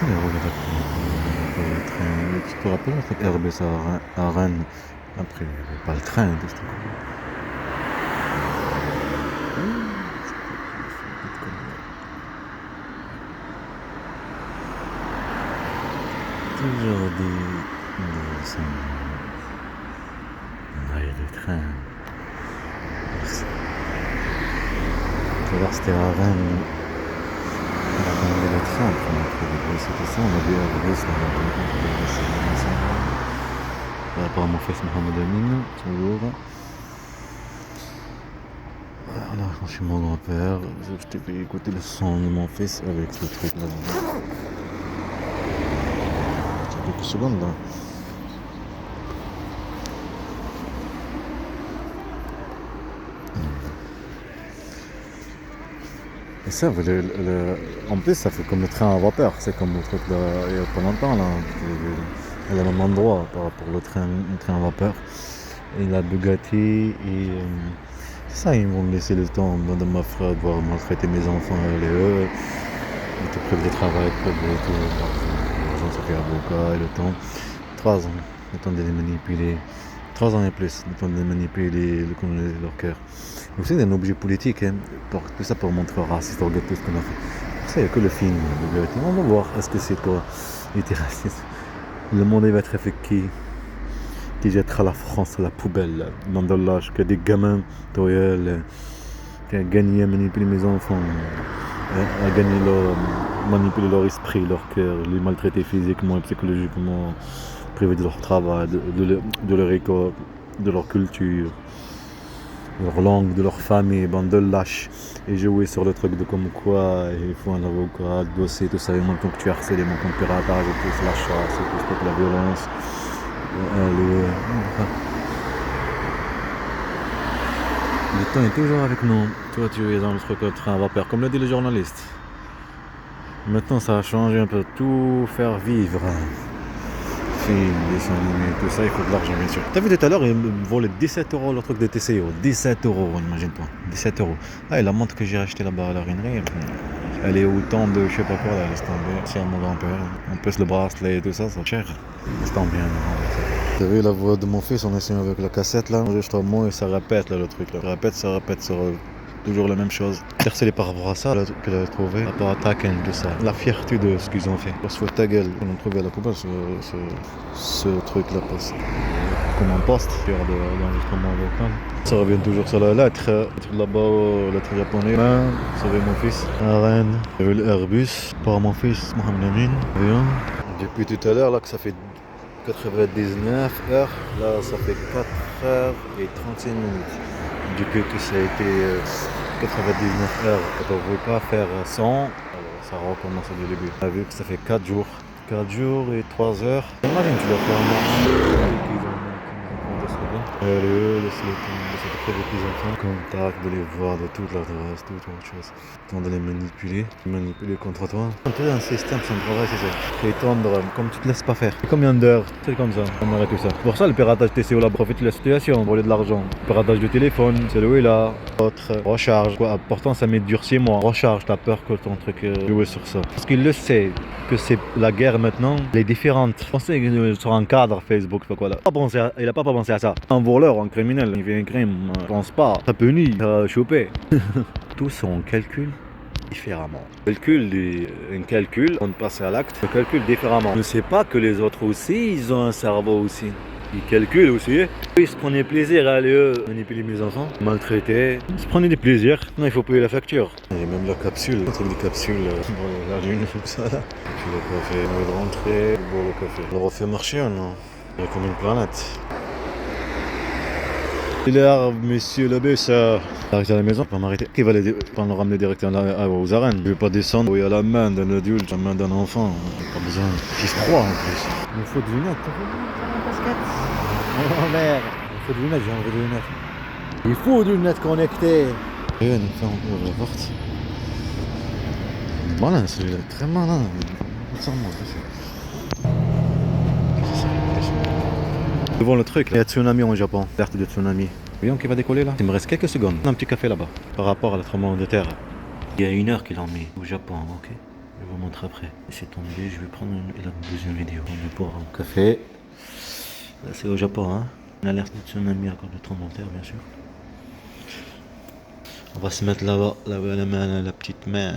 Les regrets pour le train. Tu te rappelles, avec Airbus à Rennes. Après, il n'y avait pas le train, tout ça. Toujours des arrêts de train. Tout à l'heure, c'était à Rennes. On attendait le train pour montrer les bus et tout ça. On a vu Airbus, on a vu les bus et ça. Par rapport à mon fils Mohamed Amin, toujours. Voilà, quand je suis mon grand-père, je t'ai fait écouter le son de mon fils avec ce truc là. Quelques secondes là. Et ça, en plus, ça fait comme le train à vapeur. C'est comme le truc là, il y a pas longtemps là. À le même endroit par rapport au train à vapeur. Et la Bugatti et c'est ça, ils vont me laisser le temps de ma frère de pouvoir maltraiter mes enfants et eux. Ils te privent de travail, privent de tout. L'argent, ça fait avocat et le temps. 3 ans, le temps de les manipuler. 3 ans et plus, le temps de les manipuler, de coloniser leur cœur. Mais aussi, c'est un objet politique, hein, tout ça pour montrer raciste, regarde tout ce qu'on a fait. Pour ça, il n'y a que le film, le vérité. On va voir, est-ce que c'est toi, il était raciste. Le monde, il va être avec qui jettera la France à la poubelle, dans de l'âge, que des gamins, qui a gagné à manipuler mes enfants, à gagner manipuler leur esprit, leur cœur, les maltraiter physiquement et psychologiquement, privés de leur travail, de leur école, de leur culture, de leur langue, de leur famille, bande de lâches, et jouer sur le truc de comme quoi il faut un avocat, le dossier, tout ça, et maintenant que tu harcèles, mon compte piratage, et tout, la chasse, et tout, la violence. Le temps est toujours avec nous. Toi, tu es dans le truc, le train à vapeur, comme le dit le journaliste. Maintenant, ça a changé un peu. Tout faire vivre. Films, dessins animés, tout ça, il faut de l'argent, bien sûr. T'as vu tout à l'heure, il me volait 17€ le truc de TCO. 17€, imagine-toi. 17€. Ah, et la montre que j'ai achetée là-bas à la Rinerie, elle est autant de je sais pas quoi là, laisse tomber. C'est à mon grand-père. En plus, le bracelet et tout ça, c'est cher. Laisse tomber, T'as vu la voix de mon fils, on essaie avec la cassette là, juste un mot et ça répète là le truc là. Ça répète sur toujours la même chose. C'est par rapport à ça qu'elle a trouvé, par rapport à Taken, tout ça. La fierté de ce qu'ils ont fait. Parce que ta gueule, on a trouvé à la poubelle ce truc là, parce comme un poste sur l'enregistrement vocal. Ça revient toujours sur la lettre là-bas, lettre japonaise. Ça revient mon fils. À Rennes, il y avait l'Airbus par mon fils Mohamed Amin. Depuis tout à l'heure là que ça fait 99 heures, là ça fait 4h36 minutes. Depuis que ça a été 99 heures, on ne pouvait pas faire 100, alors ça recommence du début. On a vu que ça fait 4 jours. 4 jours et 3 heures. Imagine, tu dois faire un marche. Laisse le temps de s'occuper des petits enfants, contact, de les voir, de toute l'adresse, toute autre chose. Le temps de les manipuler contre toi. C'est un système, c'est un travail, c'est ça. C'est tendre, comme tu te laisses pas faire. Combien d'heures? C'est comme ça, on arrête tout ça. Pour ça, le piratage TCO là profite de la situation, voler de l'argent. Le piratage de téléphone, celui-là, autre, recharge. Quoi, pourtant, ça met dur 6 mois. Recharge, t'as peur que ton truc joue sur ça. Parce qu'il le sait, que c'est la guerre maintenant, elle est différente. Je pensais sur un cadre Facebook, quoi là. Il a pas pensé à ça. Un voleur, un criminel, il fait un crime, je pense pas. Ça punit, ça choper. Tout son calcul différemment. Un calcul, on passe à l'acte, on calcule différemment. On ne sait pas que les autres aussi, ils ont un cerveau aussi. Ils calculent aussi. Ils se prenaient plaisir à aller manipuler mes enfants, maltraiter. Ils se prenaient des plaisirs. Non, il faut payer la facture. Il y a même la capsule, le truc de capsule dans la lune, tout ça là. Puis le café, on va rentrer, boire le café. On le refait marcher ou non? Il y a comme une planète. Il est là, monsieur le bus. Arrêtez à la maison, il va m'arrêter. Qui va le ramener directement aux arènes? Je ne vais pas descendre où il y a la main d'un adulte, la main d'un enfant. Pas besoin. Il fait froid en plus. Il me faut des lunettes. Oh merde. Il faut des lunettes, j'ai enlevé des lunettes. Il faut des lunettes connectées. Et une fois on ouvre la porte. Malin celui-là, très malin. Devant le truc, il y a tsunami au Japon, alerte de tsunami. Voyons qui va décoller là. Il me reste quelques secondes. Un petit café là-bas. Par rapport à la tremblement de terre. Il y a 1 heure qu'il en met au Japon, ok. Je vous montre après. C'est tombé, je vais prendre la deuxième vidéo. On va boire un café. Là c'est au Japon, hein. L'alerte de tsunami à cause de tremblement de terre, bien sûr. On va se mettre là-bas, la petite main.